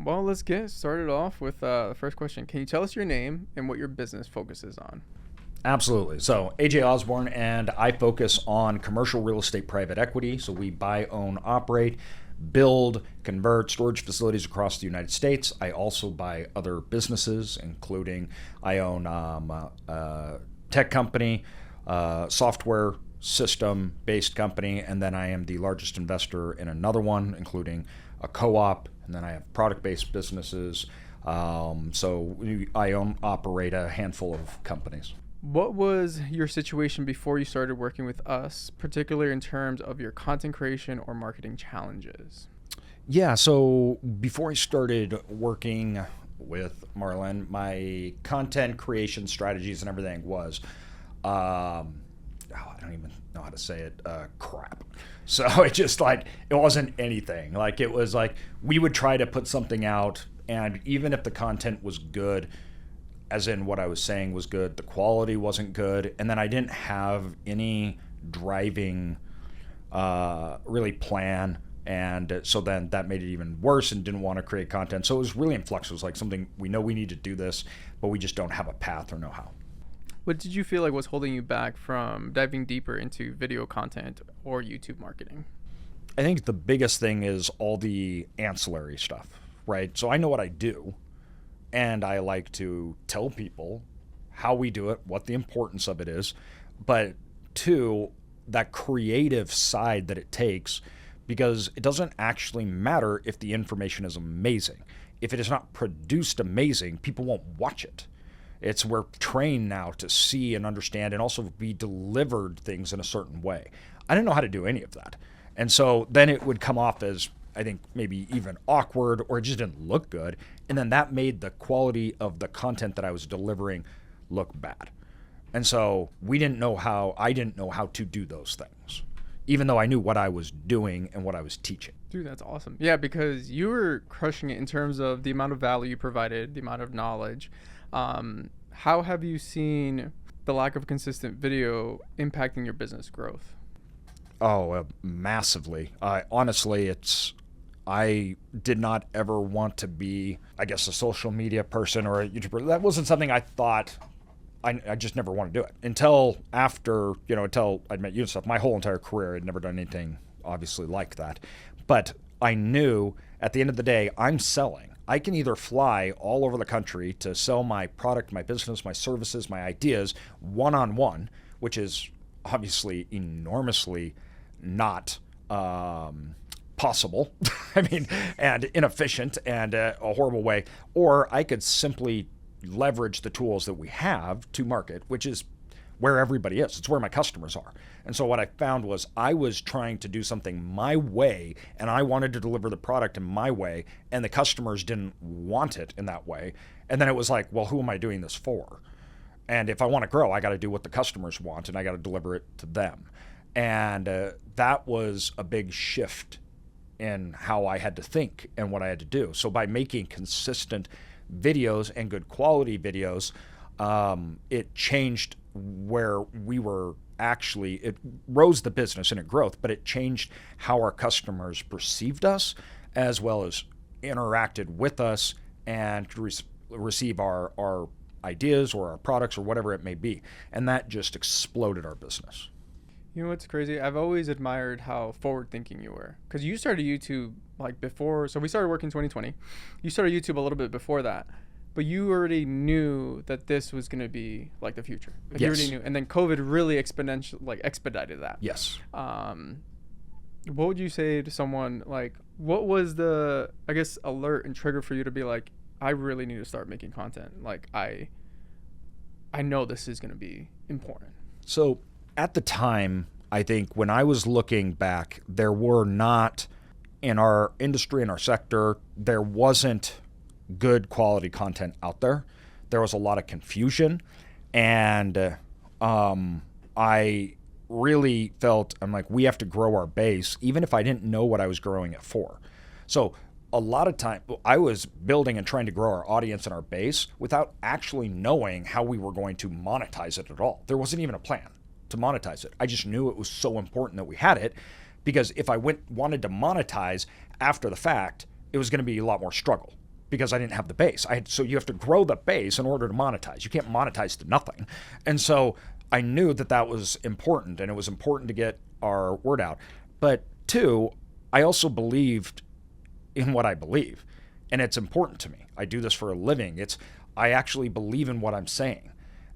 Well, let's get started off with the first question. Can you tell us your name and what your business focuses on? Absolutely. So, AJ Osborne, and I focus on commercial real estate private equity. So, we buy, own, operate, build, convert storage facilities across the United States. I also buy other businesses, including I own a tech company, software system based company, and then I am the largest investor in another one, including a co op, and then I have product based businesses. I operate a handful of companies. What was your situation before you started working with us, particularly in terms of your content creation or marketing challenges? Yeah, so before I started working with Marlon, my content creation strategies and everything was, I don't even know how to say it, crap. So it wasn't anything. Like, it was like we would try to put something out, and even if the content was good, as in what I was saying was good, the quality wasn't good, and then I didn't have any driving really plan, and so then that made it even worse and didn't want to create content. So it was really in flux. It was like something we know we need to do this, but we just don't have a path or know how. What did you feel like was holding you back from diving deeper into video content or YouTube marketing? I think the biggest thing is all the ancillary stuff, right? So I know what I do, and I like to tell people how we do it, what the importance of it is, but two, that creative side that it takes, because it doesn't actually matter if the information is amazing. If it is not produced amazing, people won't watch it. We're trained now to see and understand and also be delivered things in a certain way. I didn't know how to do any of that. And so then it would come off as, I think, maybe even awkward, or it just didn't look good. And then that made the quality of the content that I was delivering look bad. And so I didn't know how to do those things, even though I knew what I was doing and what I was teaching. Dude, that's awesome. Yeah, because you were crushing it in terms of the amount of value you provided, the amount of knowledge. How have you seen the lack of consistent video impacting your business growth? Oh, massively. Honestly, I did not ever want to be, I guess, a social media person or a YouTuber. That wasn't something I thought. I just never wanted to do it until I met you and stuff. My whole entire career, I'd never done anything obviously like that. But I knew at the end of the day, I'm selling. I can either fly all over the country to sell my product, my business, my services, my ideas one-on-one, which is obviously enormously not possible. I mean, and inefficient and a horrible way. Or I could simply leverage the tools that we have to market, which is where everybody is. It's where my customers are. And so what I found was I was trying to do something my way, and I wanted to deliver the product in my way, and the customers didn't want it in that way. And then it was like, well, who am I doing this for? And if I want to grow, I got to do what the customers want, and I got to deliver it to them. And that was a big shift in how I had to think and what I had to do. So by making consistent videos and good quality videos, it changed where we were it rose the business and it growth, but it changed how our customers perceived us as well as interacted with us and could receive our ideas or our products or whatever it may be. And that just exploded our business. You know what's crazy? I've always admired how forward thinking you were, because you started YouTube like before. So we started working in 2020. You started YouTube a little bit before that. But you already knew that this was going to be like the future. Like, yes. You already knew. And then COVID really expedited that. Yes. What would you say to someone, like, what was the, I guess, alert and trigger for you to be like, I really need to start making content. Like, I know this is going to be important. So at the time, I think when I was looking back, there were not, in our industry, in our sector, there wasn't good quality content out there. There was a lot of confusion, and I really felt, I'm like, we have to grow our base, even if I didn't know what I was growing it for. So a lot of time I was building and trying to grow our audience and our base without actually knowing how we were going to monetize it at all. There wasn't even a plan to monetize it. I just knew it was so important that we had it, because if I wanted to monetize after the fact, it was going to be a lot more struggle. because I didn't have the base. So you have to grow the base in order to monetize. You can't monetize to nothing. And so I knew that that was important, and it was important to get our word out. But two, I also believed in what I believe, and it's important to me. I do this for a living. I actually believe in what I'm saying.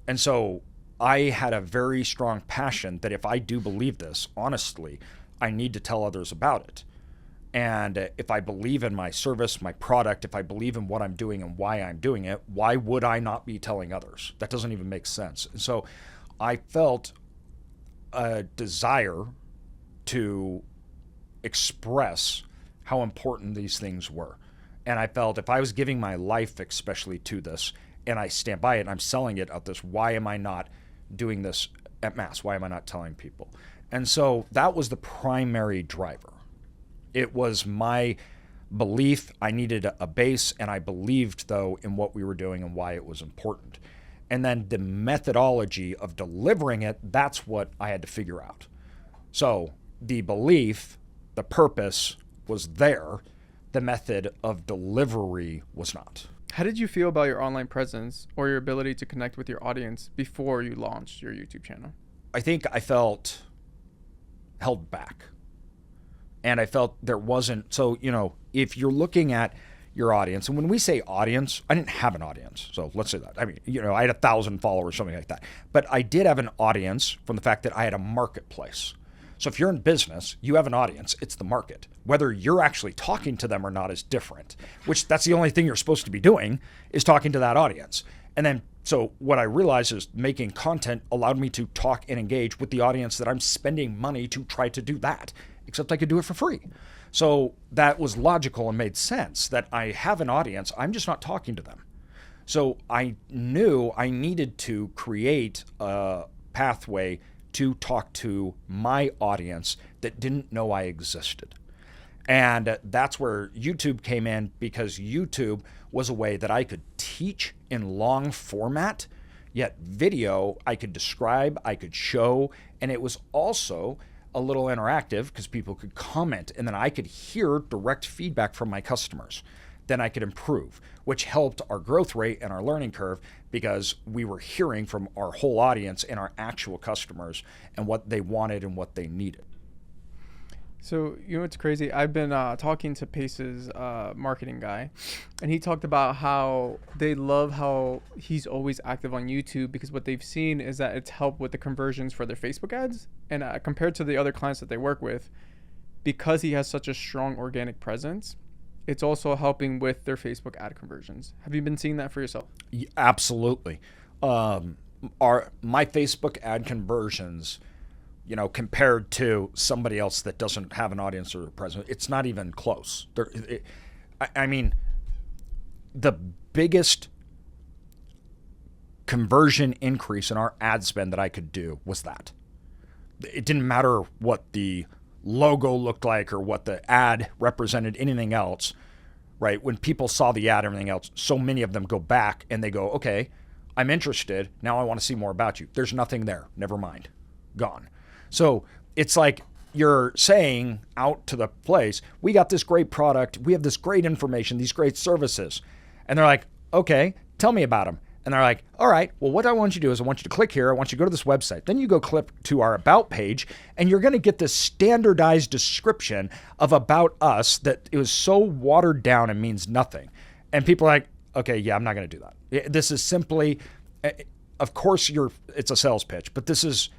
And so I had a very strong passion that if I do believe this, honestly, I need to tell others about it. And if I believe in my service, my product, if I believe in what I'm doing and why I'm doing it, why would I not be telling others? That doesn't even make sense. And so I felt a desire to express how important these things were. And I felt if I was giving my life especially to this, and I stand by it and I'm selling it at this, why am I not doing this at mass? Why am I not telling people? And so that was the primary driver. It was my belief. I needed a base, and I believed, though, in what we were doing and why it was important. And then the methodology of delivering it, that's what I had to figure out. So the belief, the purpose was there. The method of delivery was not. How did you feel about your online presence or your ability to connect with your audience before you launched your YouTube channel? I think I felt held back. And I felt there wasn't, so, if you're looking at your audience, and when we say audience, I didn't have an audience. So let's say that. I mean, I had 1,000 followers, something like that. But I did have an audience from the fact that I had a marketplace. So if you're in business, you have an audience. It's the market. Whether you're actually talking to them or not is different, which that's the only thing you're supposed to be doing is talking to that audience. And then, so what I realized is making content allowed me to talk and engage with the audience that I'm spending money to try to do that, except I could do it for free. So that was logical and made sense that I have an audience. I'm just not talking to them. So I knew I needed to create a pathway to talk to my audience that didn't know I existed. And that's where YouTube came in, because YouTube was a way that I could teach in long format, yet video I could describe, I could show, and it was also a little interactive because people could comment, and then I could hear direct feedback from my customers. Then I could improve, which helped our growth rate and our learning curve because we were hearing from our whole audience and our actual customers and what they wanted and what they needed. So, what's crazy? I've been talking to Pace's marketing guy, and he talked about how they love how he's always active on YouTube because what they've seen is that it's helped with the conversions for their Facebook ads. And compared to the other clients that they work with, because he has such a strong organic presence, it's also helping with their Facebook ad conversions. Have you been seeing that for yourself? Yeah, absolutely. My Facebook ad conversions, compared to somebody else that doesn't have an audience or a presence, it's not even close. I mean, the biggest conversion increase in our ad spend that I could do was that. It didn't matter what the logo looked like or what the ad represented, anything else, right? When people saw the ad, everything else, so many of them go back and they go, okay, I'm interested. Now I want to see more about you. There's nothing there. Never mind. Gone. So it's like you're saying out to the place, we got this great product. We have this great information, these great services. And they're like, okay, tell me about them. And they're like, all right, well, what I want you to do is I want you to click here. I want you to go to this website. Then you go click to our About page, and you're going to get this standardized description of About Us that it was so watered down and means nothing. And people are like, okay, yeah, I'm not going to do that. This is simply, of course, it's a sales pitch, but this is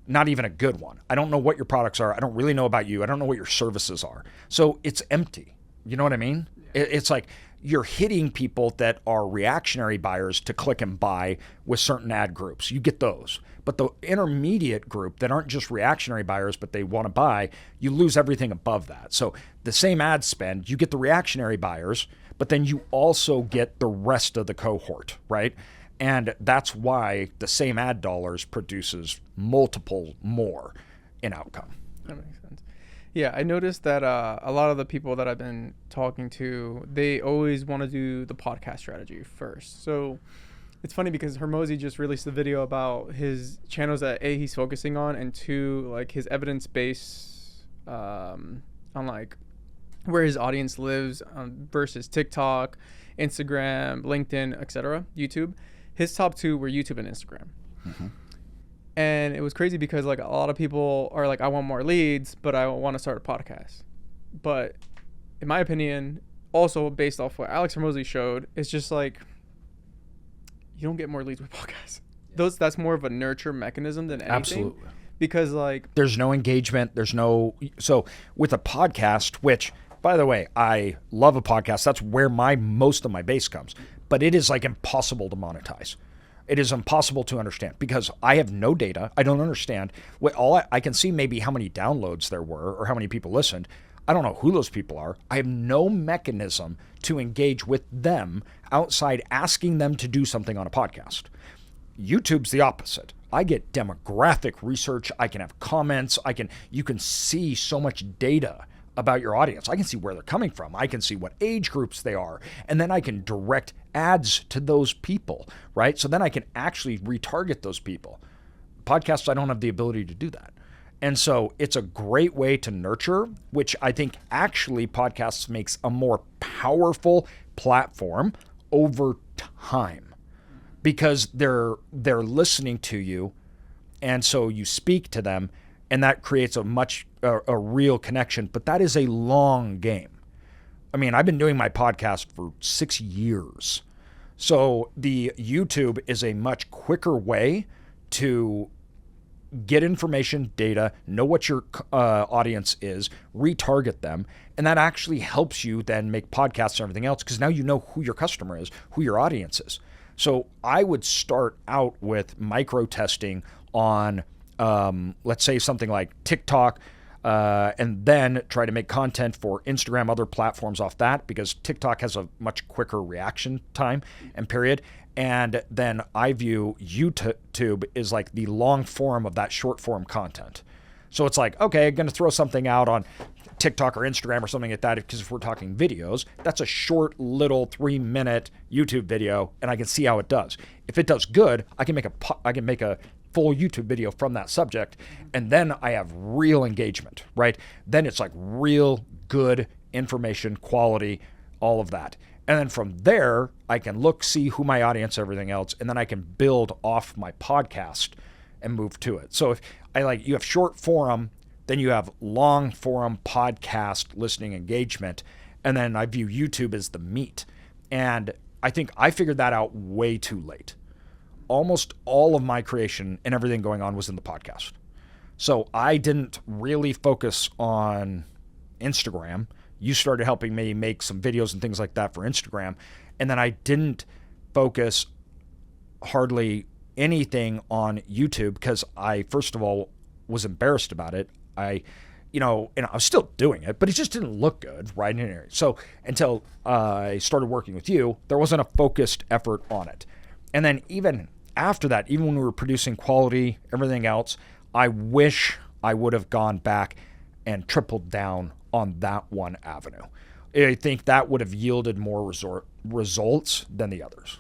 not even a good one. I don't know what your products are. I don't really know about you. I don't know what your services are. So it's empty. You know what I mean? Yeah. It's like you're hitting people that are reactionary buyers to click and buy with certain ad groups. You get those. But the intermediate group that aren't just reactionary buyers, but they want to buy, you lose everything above that. So the same ad spend, you get the reactionary buyers, but then you also get the rest of the cohort, right? And that's why the same ad dollars produces multiple more in outcome. That makes sense. Yeah, I noticed that a lot of the people that I've been talking to, they always want to do the podcast strategy first. So it's funny because Hormozi just released a video about his channels that A, he's focusing on, and two, like his evidence base on like where his audience lives versus TikTok, Instagram, LinkedIn, etc., YouTube. His top two were YouTube and Instagram. Mm-hmm. And it was crazy because like a lot of people are like, I want more leads, but I want to start a podcast. But in my opinion, also based off what Alex Hormozy showed, it's just like you don't get more leads with podcasts. That's more of a nurture mechanism than anything. Absolutely. Because like there's no engagement, so with a podcast, which by the way, I love a podcast. That's where most of my base comes. But it is like impossible to monetize. It is impossible to understand because I have no data. I don't understand. I can see maybe how many downloads there were or how many people listened. I don't know who those people are. I have no mechanism to engage with them outside asking them to do something on a podcast. YouTube's the opposite. I get demographic research. I can have comments. You can see so much data about your audience. I can see where they're coming from. I can see what age groups they are. And then I can direct ads to those people, right? So then I can actually retarget those people. Podcasts, I don't have the ability to do that. And so it's a great way to nurture, which I think actually podcasts makes a more powerful platform over time because they're listening to you. And so you speak to them and that creates a real connection, but that is a long game. I mean, I've been doing my podcast for 6 years. So the YouTube is a much quicker way to get information, data, know what your audience is, retarget them, and that actually helps you then make podcasts and everything else because now you know who your customer is, who your audience is. So I would start out with micro testing on, let's say something like TikTok, and then try to make content for Instagram, other platforms off that because TikTok has a much quicker reaction time and period. And then I view YouTube is like the long form of that short form content. So it's like, okay, I'm going to throw something out on TikTok or Instagram or something like that because if we're talking videos, that's a short little 3-minute YouTube video and I can see how it does. If it does good, I can make a full YouTube video from that subject and then I have real engagement, right? Then it's like real good information, quality, all of that. And then from there, I can see who my audience, everything else, and then I can build off my podcast and move to it. So if you have short form, then you have long form podcast listening engagement, and then I view YouTube as the meat. And I think I figured that out way too late. Almost all of my creation and everything going on was in the podcast. So I didn't really focus on Instagram. You started helping me make some videos and things like that for Instagram. And then I didn't focus hardly anything on YouTube because I, first of all, was embarrassed about it. And I was still doing it, but it just didn't look good, right? So until I started working with you, there wasn't a focused effort on it. And then even after that, even when we were producing quality, everything else, I wish I would have gone back and tripled down on that one avenue. I think that would have yielded more results than the others.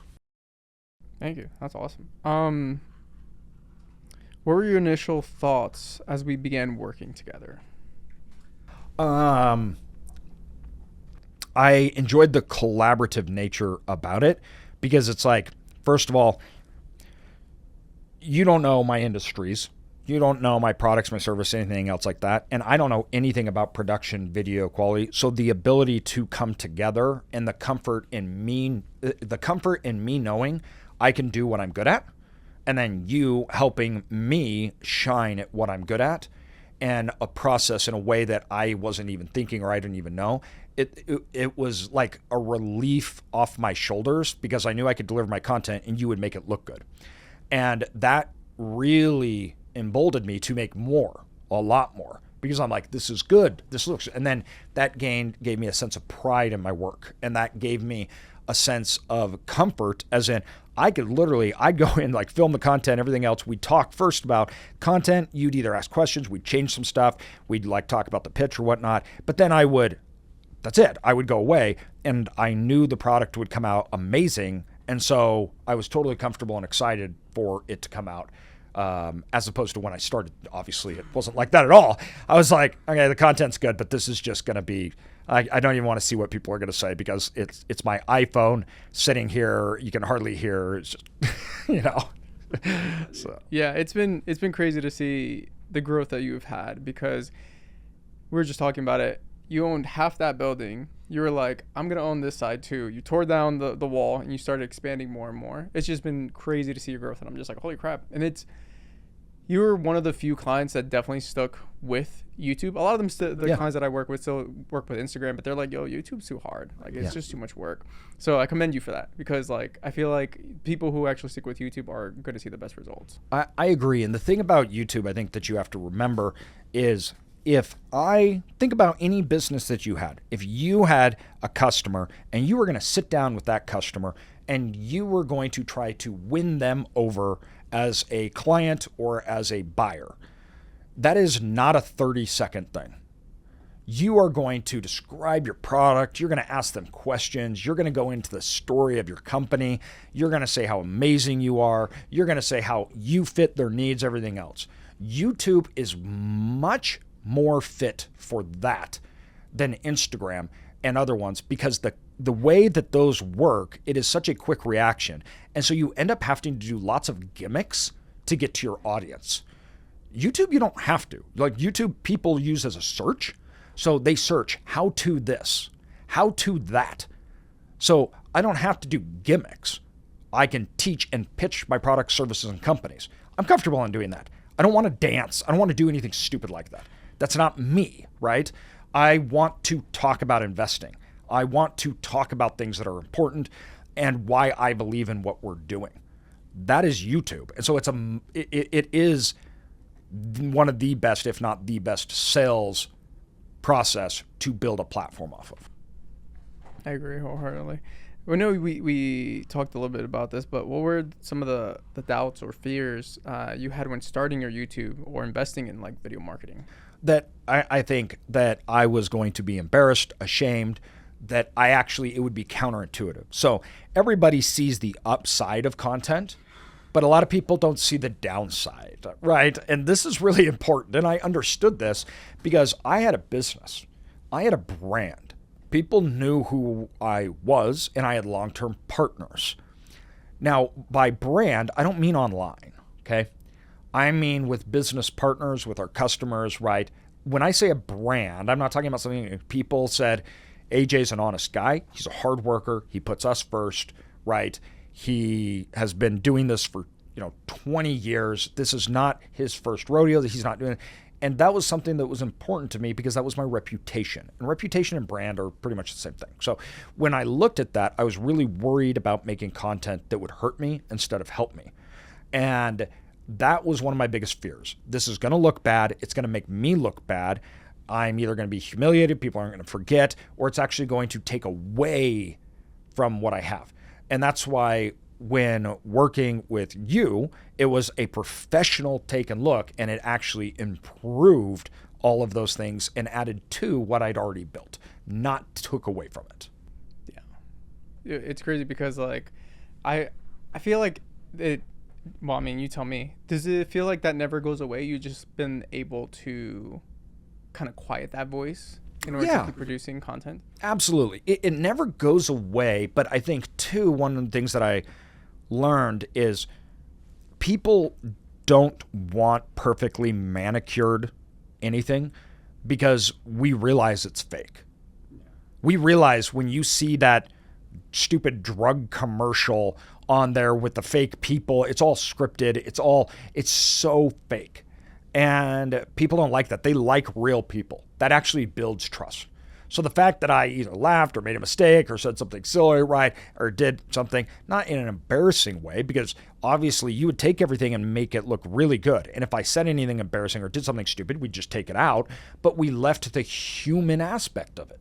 Thank you. That's awesome. What were your initial thoughts as we began working together? I enjoyed the collaborative nature about it because it's like, first of all, you don't know my industries. You don't know my products, my service, anything else like that. And I don't know anything about production, video quality. So the ability to come together and the comfort in me knowing I can do what I'm good at, and then you helping me shine at what I'm good at, and a process in a way that I wasn't even thinking or I didn't even know. It was like a relief off my shoulders because I knew I could deliver my content and you would make it look good. And that really emboldened me to make more, a lot more, because I'm like, this is good. This looks, and then that gave me a sense of pride in my work. And that gave me a sense of comfort as in I'd go in, like film the content, everything else. We'd talk first about content. You'd either ask questions, we'd change some stuff. We'd like talk about the pitch or whatnot. But then that's it. I would go away and I knew the product would come out amazing. And so I was totally comfortable and excited for it to come out. As opposed to when I started, obviously it wasn't like that at all. I was like, okay, the content's good, but this is just going to be I don't even want to see what people are going to say because it's my iPhone sitting here. You can hardly hear. It's just, you know. So. Yeah, it's been crazy to see the growth that you've had, because we were just talking about it. You owned half that building. You were like, I'm going to own this side too. You tore down the wall and you started expanding more and more. It's just been crazy to see your growth. And I'm just like, holy crap. And you were one of the few clients that definitely stuck with YouTube. A lot of them, clients that I work with still work with Instagram, but they're like, yo, YouTube's too hard. Like, it's just too much work. So I commend you for that, because like, I feel like people who actually stick with YouTube are going to see the best results. I agree. And the thing about YouTube, I think that you have to remember is, if I think about any business that you had, if you had a customer and you were going to sit down with that customer and you were going to try to win them over as a client or as a buyer, that is not a 30-second thing. You are going to describe your product. You're going to ask them questions. You're going to go into the story of your company. You're going to say how amazing you are. You're going to say how you fit their needs, everything else. YouTube is much more fit for that than Instagram and other ones, because the way that those work, it is such a quick reaction. And so you end up having to do lots of gimmicks to get to your audience. YouTube, you don't have to. Like, YouTube, people use as a search. So they search how to this, how to that. So I don't have to do gimmicks. I can teach and pitch my products, services, and companies. I'm comfortable in doing that. I don't want to dance. I don't want to do anything stupid like that. That's not me, right? I want to talk about investing. I want to talk about things that are important and why I believe in what we're doing. That is YouTube. And so it is one of the best, if not the best, sales process to build a platform off of. I agree wholeheartedly. We know we talked a little bit about this, but what were some of the doubts or fears you had when starting your YouTube or investing in like video marketing? That I think that I was going to be embarrassed, ashamed, that it would be counterintuitive. So everybody sees the upside of content, but a lot of people don't see the downside, right? And this is really important. And I understood this because I had a business. I had a brand. People knew who I was, and I had long-term partners. Now, by brand, I don't mean online, okay? I mean with business partners, with our customers, right? When I say a brand, I'm not talking about something people said, AJ's an honest guy. He's a hard worker. He puts us first, right? He has been doing this for 20 years. This is not his first rodeo. He's not doing it. And that was something that was important to me because that was my reputation. And reputation and brand are pretty much the same thing. So when I looked at that, I was really worried about making content that would hurt me instead of help me. And that was one of my biggest fears. This is going to look bad. It's going to make me look bad. I'm either going to be humiliated, people aren't going to forget, or it's actually going to take away from what I have. And that's why when working with you, it was a professional take and look, and it actually improved all of those things and added to what I'd already built, not took away from it. Yeah. It's crazy because like, I feel like it, well, I mean, you tell me, does it feel like that never goes away? You've just been able to kind of quiet that voice in order to keep producing content? Absolutely. It never goes away, but I think too, one of the things that I learned is people don't want perfectly manicured anything because we realize it's fake. We realize when you see that stupid drug commercial on there with the fake people, it's all scripted, it's so fake. And people don't like that. They like real people. That actually builds trust. So the fact that I either laughed or made a mistake or said something silly, right, or did something, not in an embarrassing way, because obviously you would take everything and make it look really good. And if I said anything embarrassing or did something stupid, we'd just take it out. But we left the human aspect of it.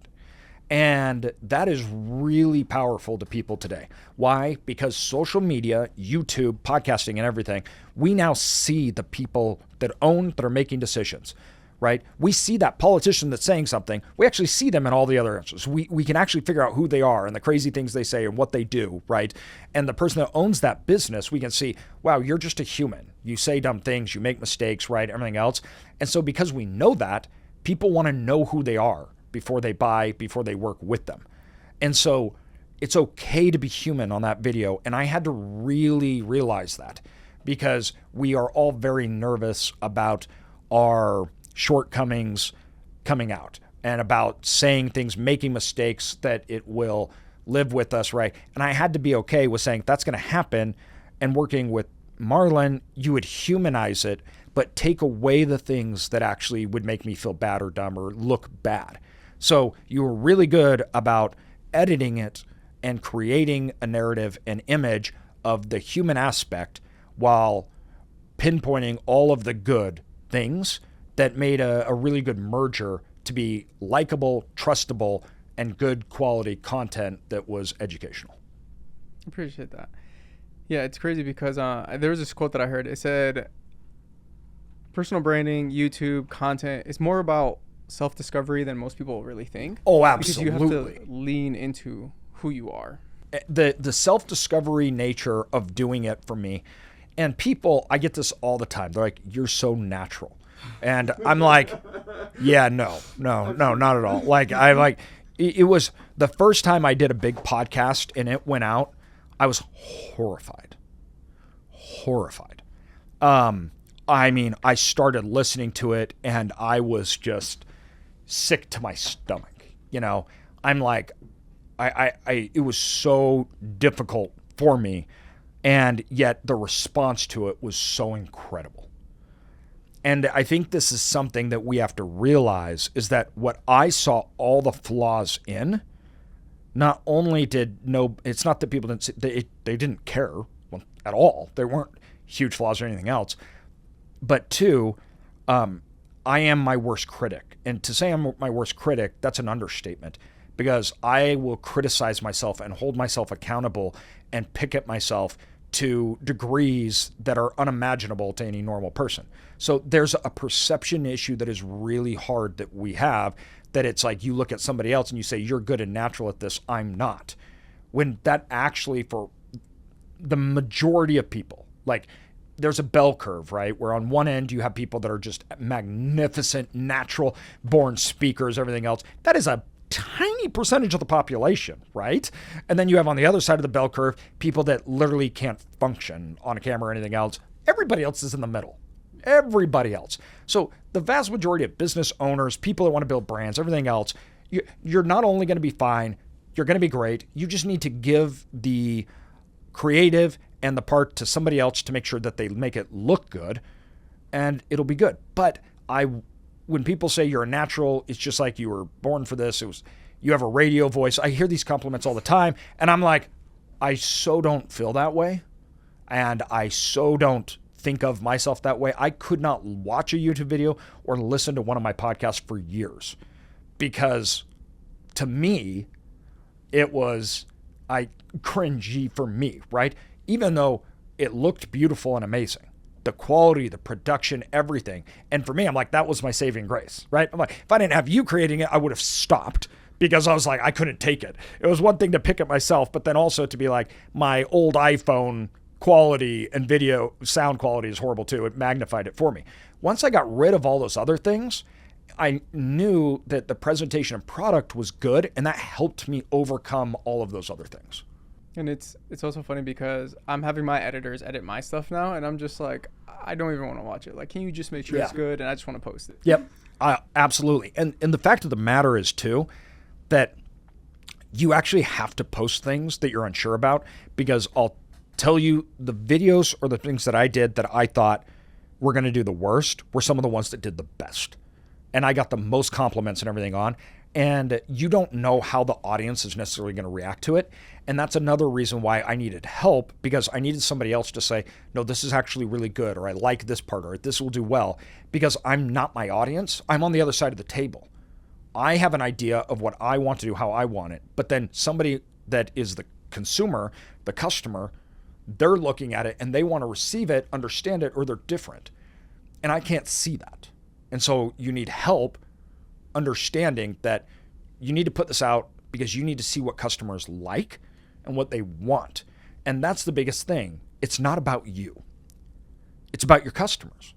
And that is really powerful to people today. Why? Because social media, YouTube, podcasting, and everything, we now see the people that are making decisions, right? We see that politician that's saying something. We actually see them in all the other answers. We can actually figure out who they are and the crazy things they say and what they do, right? And the person that owns that business, we can see, wow, you're just a human. You say dumb things, you make mistakes, right? Everything else. And so because we know that, people want to know who they are. before they buy, before they work with them. And so it's okay to be human on that video. And I had to really realize that, because we are all very nervous about our shortcomings coming out and about saying things, making mistakes, that it will live with us, right? And I had to be okay with saying that's going to happen. And working with Marlon, you would humanize it, but take away the things that actually would make me feel bad or dumb or look bad. So you were really good about editing it and creating a narrative and image of the human aspect while pinpointing all of the good things that made a really good merger to be likable, trustable, and good quality content that was educational. Appreciate that. Yeah, it's crazy because there was this quote that I heard. It said, personal branding, YouTube content is more about self-discovery than most people really think. Oh, absolutely. Because you have to lean into who you are. The self-discovery nature of doing it for me, and people, I get this all the time. They're like, you're so natural. And I'm like, yeah, no, not at all. It was the first time I did a big podcast and it went out, I was horrified. I started listening to it and I was just sick to my stomach. I'm like, it was so difficult for me, and yet the response to it was so incredible. And I think this is something that we have to realize, is that what I saw all the flaws in, not only it's not that people didn't, they didn't care at all. There weren't huge flaws or anything else. But two, I am my worst critic. And to say I'm my worst critic, that's an understatement, because I will criticize myself and hold myself accountable and pick at myself to degrees that are unimaginable to any normal person. So there's a perception issue that is really hard that we have, that it's like you look at somebody else and you say, you're good and natural at this, I'm not. When that actually, for the majority of people, like there's a bell curve, right? Where on one end you have people that are just magnificent, natural born speakers, everything else. That is a tiny percentage of the population, right? And then you have on the other side of the bell curve, people that literally can't function on a camera or anything else. Everybody else is in the middle. Everybody else. So the vast majority of business owners, people that want to build brands, everything else, you're not only going to be fine, you're going to be great. You just need to give the creative and the part to somebody else to make sure that they make it look good, and it'll be good. But when people say you're a natural, it's just like you were born for this. You have a radio voice. I hear these compliments all the time, and I'm like, I so don't feel that way, and I so don't think of myself that way. I could not watch a YouTube video or listen to one of my podcasts for years, because to me, it was cringy for me, right? Even though it looked beautiful and amazing. The quality, the production, everything. And for me, I'm like, that was my saving grace, right? I'm like, if I didn't have you creating it, I would have stopped, because I was like, I couldn't take it. It was one thing to pick it myself, but then also to be like, my old iPhone quality and video sound quality is horrible too. It magnified it for me. Once I got rid of all those other things, I knew that the presentation and product was good, and that helped me overcome all of those other things. And it's also funny because I'm having my editors edit my stuff now, and I'm just like, I don't even want to watch it. Like, can you just make sure it's good? And I just want to post it. Yep, absolutely. And the fact of the matter is too, that you actually have to post things that you're unsure about, because I'll tell you, the videos or the things that I did that I thought were going to do the worst were some of the ones that did the best. And I got the most compliments and everything on. And you don't know how the audience is necessarily going to react to it. And that's another reason why I needed help, because I needed somebody else to say, no, this is actually really good, or I like this part, or this will do well, because I'm not my audience. I'm on the other side of the table. I have an idea of what I want to do, how I want it. But then somebody that is the consumer, the customer, they're looking at it and they want to receive it, understand it, or they're different. And I can't see that. And so you need help understanding that you need to put this out because you need to see what customers like and what they want. And that's the biggest thing. It's not about you. It's about your customers.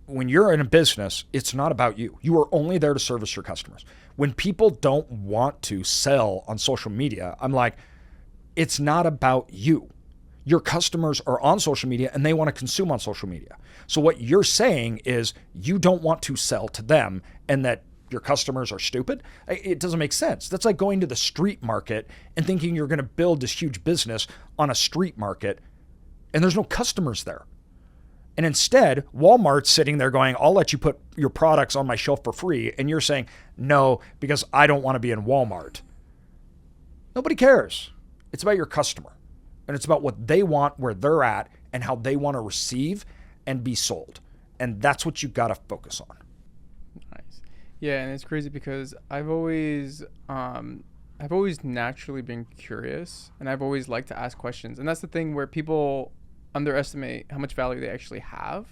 When you're in a business, it's not about you. You are only there to service your customers. When people don't want to sell on social media, I'm like, it's not about you. Your customers are on social media and they want to consume on social media. So what you're saying is you don't want to sell to them and that your customers are stupid. It doesn't make sense. That's like going to the street market and thinking you're going to build this huge business on a street market and there's no customers there. And instead, Walmart's sitting there going, I'll let you put your products on my shelf for free. And you're saying, no, because I don't want to be in Walmart. Nobody cares. It's about your customer. And it's about what they want, where they're at, and how they want to receive and be sold. And that's what you got to focus on. Nice. Yeah, and it's crazy because I've always naturally been curious, and I've always liked to ask questions. And that's the thing where people underestimate how much value they actually have.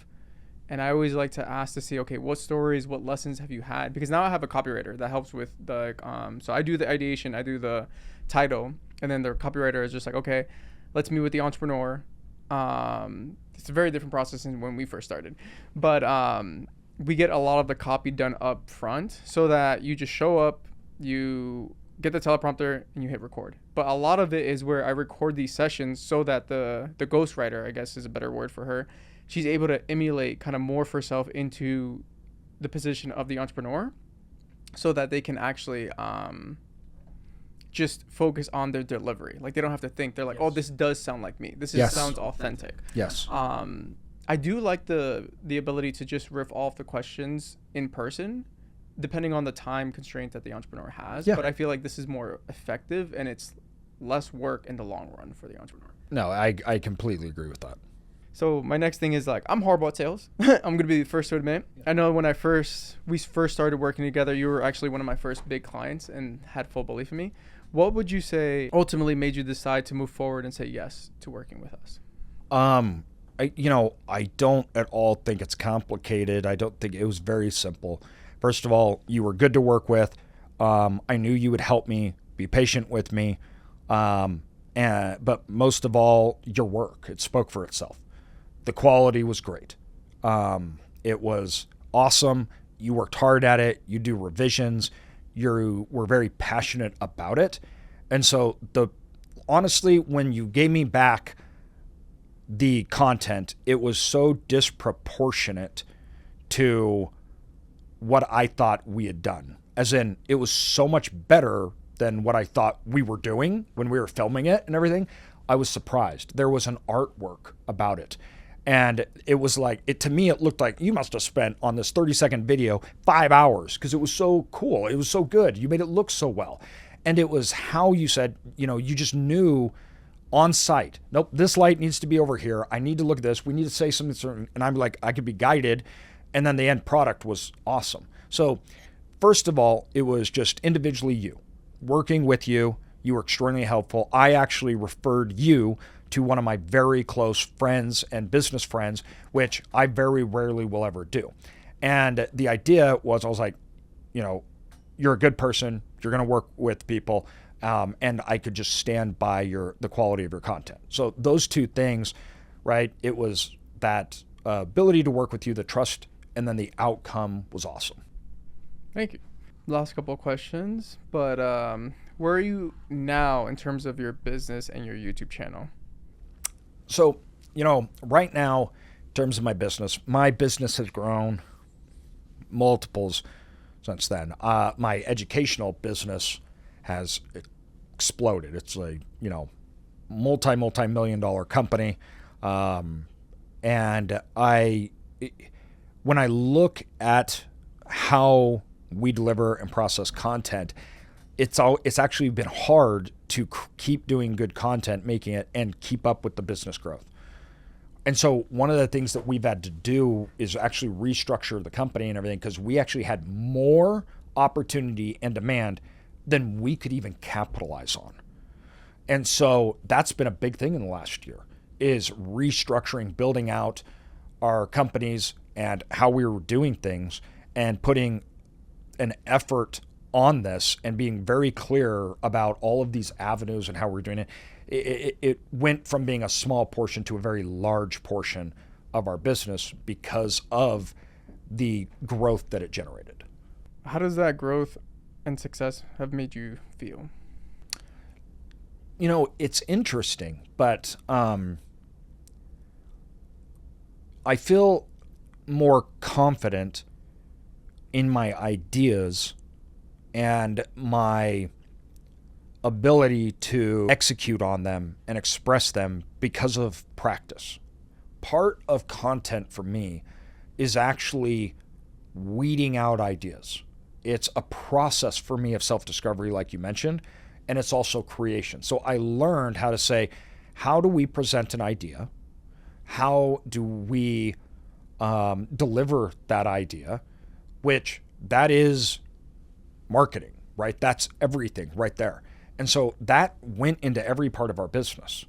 And I always like to ask to see, okay, what stories, what lessons have you had? Because now I have a copywriter that helps with the, so I do the ideation, I do the title, and then the copywriter is just like, okay, let's meet with the entrepreneur. It's a very different process than when we first started. But we get a lot of the copy done up front so that you just show up, you get the teleprompter and you hit record. But a lot of it is where I record these sessions so that the ghostwriter, I guess is a better word for her, she's able to emulate kind of morph herself into the position of the entrepreneur so that they can actually just focus on their delivery. Like they don't have to think. They're like, yes, oh, this does sound like me. This sounds authentic. Yes. I do like the ability to just riff off the questions in person, depending on the time constraint that the entrepreneur has. Yeah. But I feel like this is more effective and it's less work in the long run for the entrepreneur. No, I completely agree with that. So my next thing is like, I'm horrible at sales. I'm going to be the first to admit. I know when we first started working together, you were actually one of my first big clients and had full belief in me. What would you say ultimately made you decide to move forward and say yes to working with us? I don't at all think it's complicated. I don't think it was very simple. First of all, you were good to work with. I knew you would help me, be patient with me. But most of all, your work, it spoke for itself. The quality was great. It was awesome. You worked hard at it. You do revisions. You were very passionate about it. And so honestly, when you gave me back the content, it was so disproportionate to what I thought we had done. As in, it was so much better than what I thought we were doing when we were filming it and everything. I was surprised. There was an artwork about it. And it was like, to me, it looked like you must have spent on this 30-second video 5 hours because it was so cool. It was so good. You made it look so well. And it was how you said, you just knew on site, nope, this light needs to be over here. I need to look at this. We need to say something certain. And I'm like, I could be guided. And then the end product was awesome. So first of all, it was just individually you. Working with you, you were extremely helpful. I actually referred you to one of my very close friends and business friends, which I very rarely will ever do. And the idea was, I was like, you're a good person. You're going to work with people. And I could just stand by the quality of your content. So those two things, right? It was that ability to work with you, the trust, and then the outcome was awesome. Thank you. Last couple of questions, but where are you now in terms of your business and your YouTube channel? So, right now, in terms of my business has grown multiples since then. My educational business has exploded. It's a, multi-million-dollar company. And when I look at how we deliver and process content, it's actually been hard to keep doing good content, making it, and keep up with the business growth. And so one of the things that we've had to do is actually restructure the company and everything, because we actually had more opportunity and demand than we could even capitalize on. And so that's been a big thing in the last year, is restructuring, building out our companies and how we were doing things, and putting an effort on this and being very clear about all of these avenues and how we're doing it. It went from being a small portion to a very large portion of our business because of the growth that it generated. How does that growth and success have made you feel? It's interesting, but I feel more confident in my ideas and my ability to execute on them and express them because of practice. Part of content for me is actually weeding out ideas. It's a process for me of self-discovery, like you mentioned, and it's also creation. So I learned how to say, how do we present an idea? How do we deliver that idea? Which that is marketing, right? That's everything right there. And so that went into every part of our business.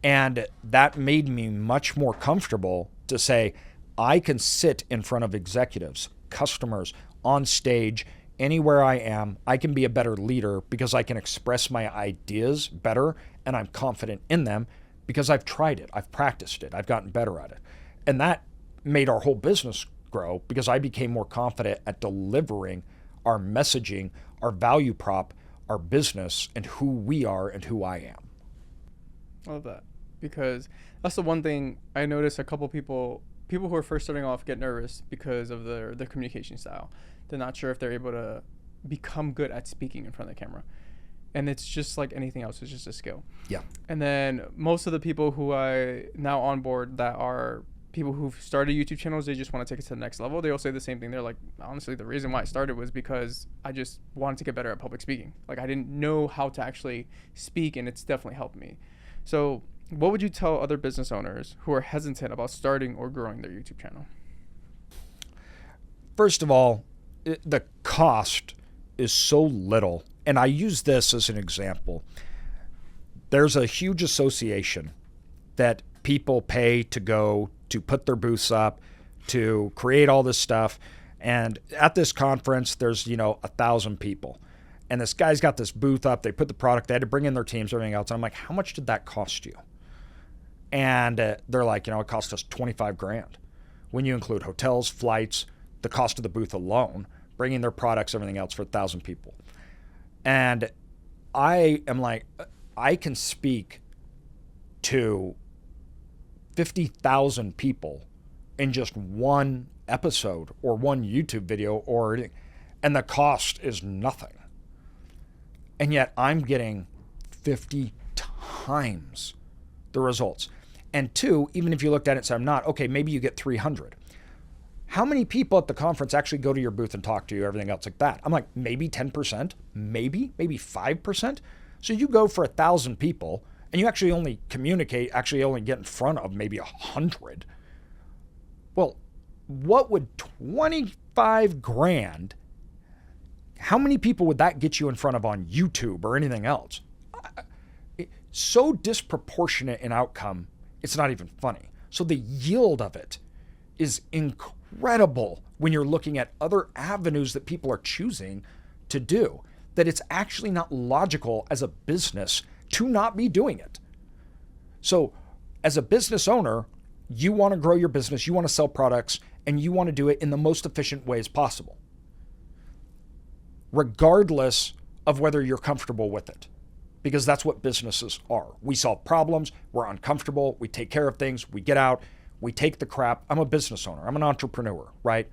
And that made me much more comfortable to say, I can sit in front of executives, customers, on stage, anywhere I am. I can be a better leader because I can express my ideas better, and I'm confident in them because I've tried it, I've practiced it, I've gotten better at it. And that made our whole business grow because I became more confident at delivering our messaging, our value prop, our business, and who we are and who I am. I love that, because that's the one thing I notice. A couple people who are first starting off get nervous because of their communication style. They're not sure if they're able to become good at speaking in front of the camera. And it's just like anything else, it's just a skill. Yeah. And then most of the people who I now onboard that are people who've started YouTube channels, they just want to take it to the next level. They all say the same thing. They're like, honestly, the reason why I started was because I just wanted to get better at public speaking. Like, I didn't know how to actually speak, and it's definitely helped me. So what would you tell other business owners who are hesitant about starting or growing their YouTube channel? First of all, the cost is so little. And I use this as an example. There's a huge association that people pay to go to put their booths up, to create all this stuff. And at this conference, there's, 1,000 people. And this guy's got this booth up. They put the product, they had to bring in their teams, everything else. And I'm like, how much did that cost you? And they're like, it cost us $25,000. When you include hotels, flights, the cost of the booth alone, bringing their products, everything else for 1,000 people. And I am like, I can speak to 50,000 people in just one episode or one YouTube video, and the cost is nothing. And yet I'm getting 50 times the results. And two, even if you looked at it and said, I'm not, okay, maybe you get 300. How many people at the conference actually go to your booth and talk to you, everything else like that? I'm like, maybe 10%, maybe 5%. So you go for 1,000 people and you actually only get in front of maybe 100. Well, what would $25,000, how many people would that get you in front of on YouTube or anything else? So disproportionate in outcome, it's not even funny. So the yield of it is incredible when you're looking at other avenues that people are choosing to do, that it's actually not logical as a business to not be doing it. So as a business owner, you want to grow your business, you want to sell products, and you want to do it in the most efficient ways possible, regardless of whether you're comfortable with it. Because that's what businesses are. We solve problems, we're uncomfortable, we take care of things, we get out, we take the crap. I'm a business owner, I'm an entrepreneur, right?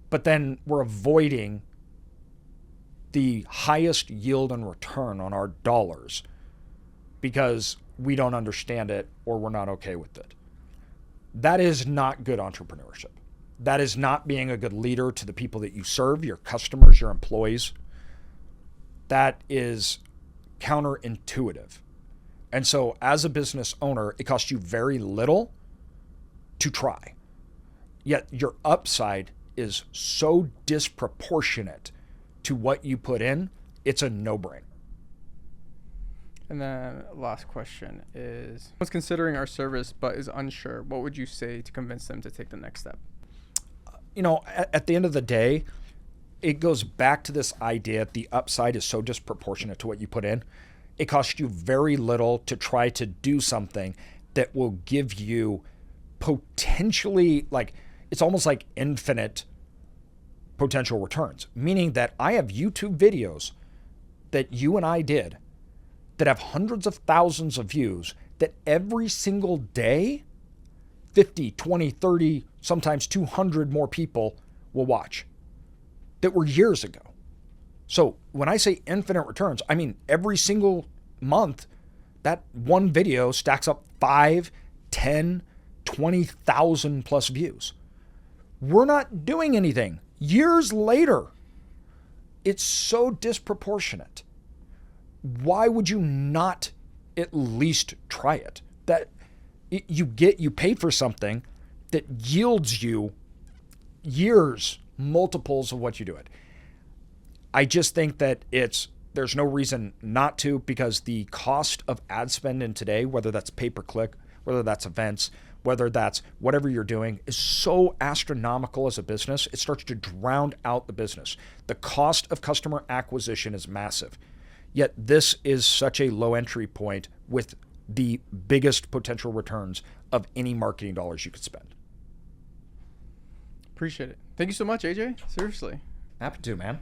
But then we're avoiding the highest yield and return on our dollars because we don't understand it or we're not okay with it. That is not good entrepreneurship. That is not being a good leader to the people that you serve, your customers, your employees. That is counterintuitive. And so as a business owner, it costs you very little to try. Yet your upside is so disproportionate to what you put in, it's a no-brainer. And then last question is, someone's considering our service but is unsure. What would you say to convince them to take the next step? At the end of the day, it goes back to this idea that the upside is so disproportionate to what you put in. It costs you very little to try to do something that will give you potentially, like, it's almost like infinite potential returns, meaning that I have YouTube videos that you and I did that have hundreds of thousands of views that every single day, 50, 20, 30, sometimes 200 more people will watch that were years ago. So when I say infinite returns, I mean every single month, that one video stacks up 5, 10, 20,000 plus views. We're not doing anything. Years later, it's so disproportionate. Why would you not at least try it? That you pay for something that yields you years, multiples of what you do it. I just think that there's no reason not to, because the cost of ad spend in today, whether that's pay-per-click, whether that's events, whether that's whatever you're doing, is so astronomical as a business, it starts to drown out the business. The cost of customer acquisition is massive. Yet this is such a low entry point with the biggest potential returns of any marketing dollars you could spend. Appreciate it. Thank you so much, AJ. Seriously. Happy to, man.